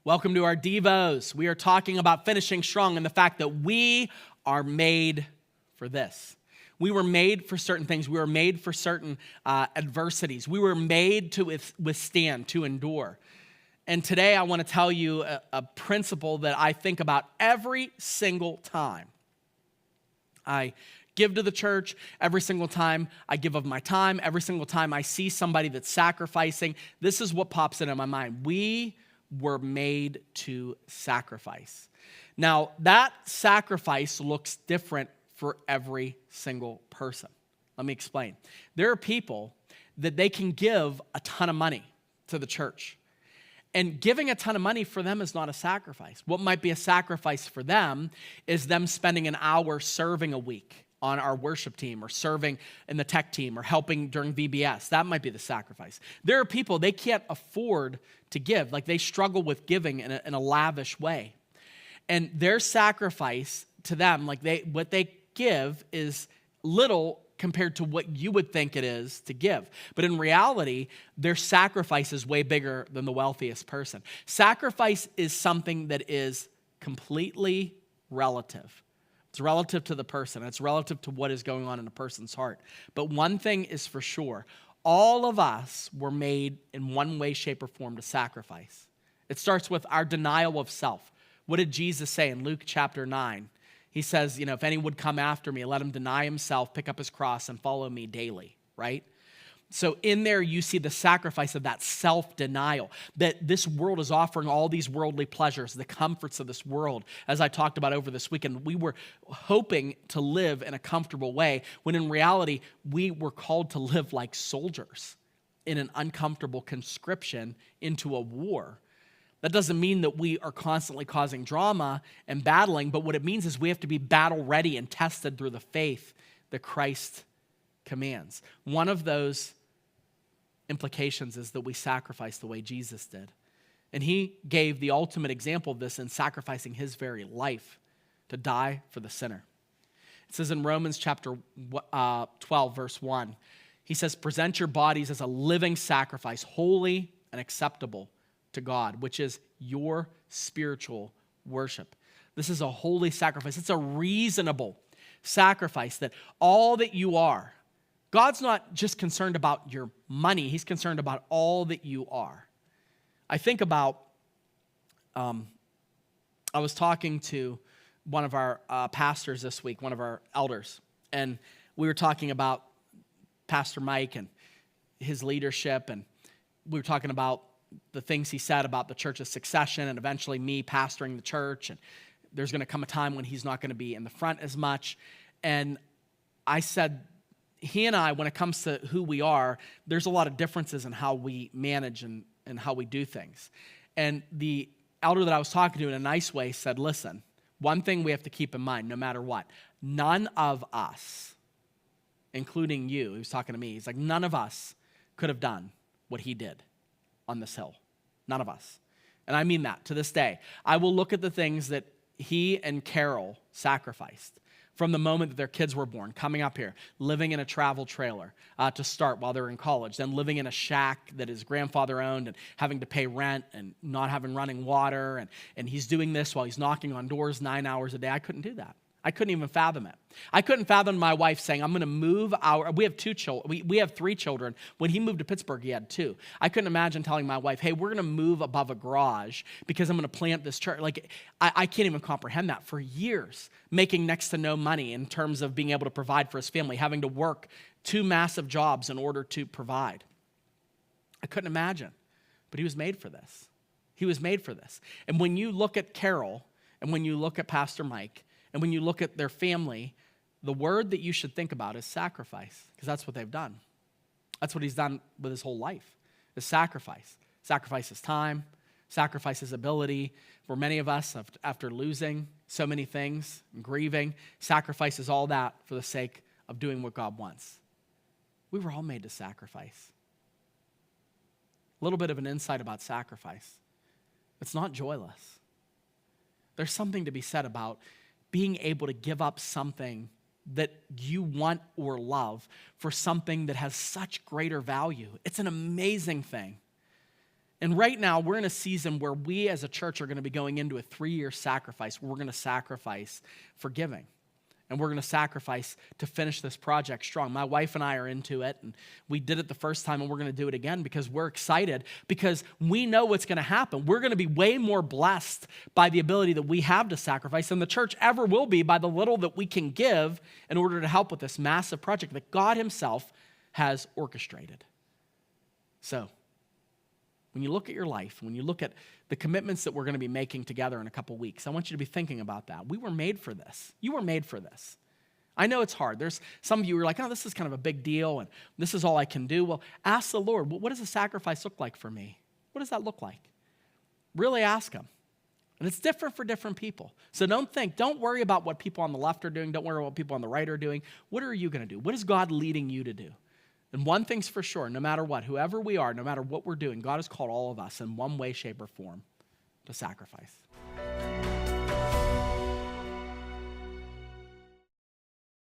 Welcome to our Devos. We are talking about finishing strong and the fact that we are made for this. We were made for certain things. We were made for certain adversities. We were made to withstand, to endure. And today I want to tell you a principle that I think about every single time I give to the church, every single time I give of my time, every single time I see somebody that's sacrificing. This is what pops into my mind. We were made to sacrifice. Now, that sacrifice looks different for every single person. Let me explain. There are people that they can give a ton of money to the church. And giving a ton of money for them is not a sacrifice. What might be a sacrifice for them is them spending an hour serving a week on our worship team or serving in the tech team or helping during VBS. That might be the sacrifice. There are people, they can't afford to give. Like they struggle with giving in a lavish way. And their sacrifice to them, what they give is little compared to what you would think it is to give. But in reality, their sacrifice is way bigger than the wealthiest person. Sacrifice is something that is completely relative. It's relative to the person. It's relative to what is going on in a person's heart. But one thing is for sure, all of us were made in one way, shape, or form to sacrifice. It starts with our denial of self. What did Jesus say in Luke chapter 9? He says, if any would come after me, let him deny himself, pick up his cross, and follow me daily, right? So in there, you see the sacrifice of that self-denial, that this world is offering all these worldly pleasures, the comforts of this world. As I talked about over this weekend, we were hoping to live in a comfortable way, when in reality, we were called to live like soldiers in an uncomfortable conscription into a war. That doesn't mean that we are constantly causing drama and battling, but what it means is we have to be battle ready and tested through the faith that Christ commands. One of those implications is that we sacrifice the way Jesus did. And he gave the ultimate example of this in sacrificing his very life to die for the sinner. It says in Romans chapter 12, verse 1, he says, present your bodies as a living sacrifice, holy and acceptable to God, which is your spiritual worship. This is a holy sacrifice. It's a reasonable sacrifice that all that you are, God's not just concerned about your money. He's concerned about all that you are. I think about, I was talking to one of our pastors this week, one of our elders, and we were talking about Pastor Mike and his leadership, and we were talking about the things he said about the church's succession and eventually me pastoring the church, and there's going to come a time when he's not going to be in the front as much. And I said, he and I, when it comes to who we are, there's a lot of differences in how we manage and how we do things. And the elder that I was talking to in a nice way said, listen, one thing we have to keep in mind, no matter what, none of us, including you, he was talking to me, he's like, none of us could have done what he did on this hill. None of us. And I mean that to this day. I will look at the things that he and Carol sacrificed from the moment that their kids were born, coming up here, living in a travel trailer to start while they're in college, then living in a shack that his grandfather owned and having to pay rent and not having running water. And he's doing this while he's knocking on doors 9 hours a day. I couldn't do that. I couldn't even fathom it. I couldn't fathom my wife saying, I'm going to move we have 2 children. We have 3 children. When he moved to Pittsburgh, he had 2. I couldn't imagine telling my wife, hey, we're going to move above a garage because I'm going to plant this church. I can't even comprehend that. For years, making next to no money in terms of being able to provide for his family, having to work 2 massive jobs in order to provide. I couldn't imagine. But he was made for this. He was made for this. And when you look at Carol and when you look at Pastor Mike, and when you look at their family, the word that you should think about is sacrifice, because that's what they've done. That's what he's done with his whole life, is sacrifice. Sacrifice his time, sacrifice his ability. For many of us, after losing so many things, and grieving, sacrifices all that for the sake of doing what God wants. We were all made to sacrifice. A little bit of an insight about sacrifice. It's not joyless. There's something to be said about being able to give up something that you want or love for something that has such greater value. It's an amazing thing. And right now, we're in a season where we as a church are going to be going into a 3-year sacrifice where we're going to sacrifice for giving. And we're going to sacrifice to finish this project strong. My wife and I are into it, and we did it the first time, and we're going to do it again because we're excited, because we know what's going to happen. We're going to be way more blessed by the ability that we have to sacrifice than the church ever will be by the little that we can give in order to help with this massive project that God himself has orchestrated. So, when you look at your life, when you look at the commitments that we're going to be making together in a couple weeks, I want you to be thinking about that. We were made for this. You were made for this. I know it's hard. There's some of you who are like, oh, this is kind of a big deal, and this is all I can do. Well, ask the Lord, what does a sacrifice look like for me? What does that look like? Really ask him. And it's different for different people. So don't worry about what people on the left are doing. Don't worry about what people on the right are doing. What are you going to do? What is God leading you to do? And one thing's for sure, no matter what, whoever we are, no matter what we're doing, God has called all of us in one way, shape, or form to sacrifice.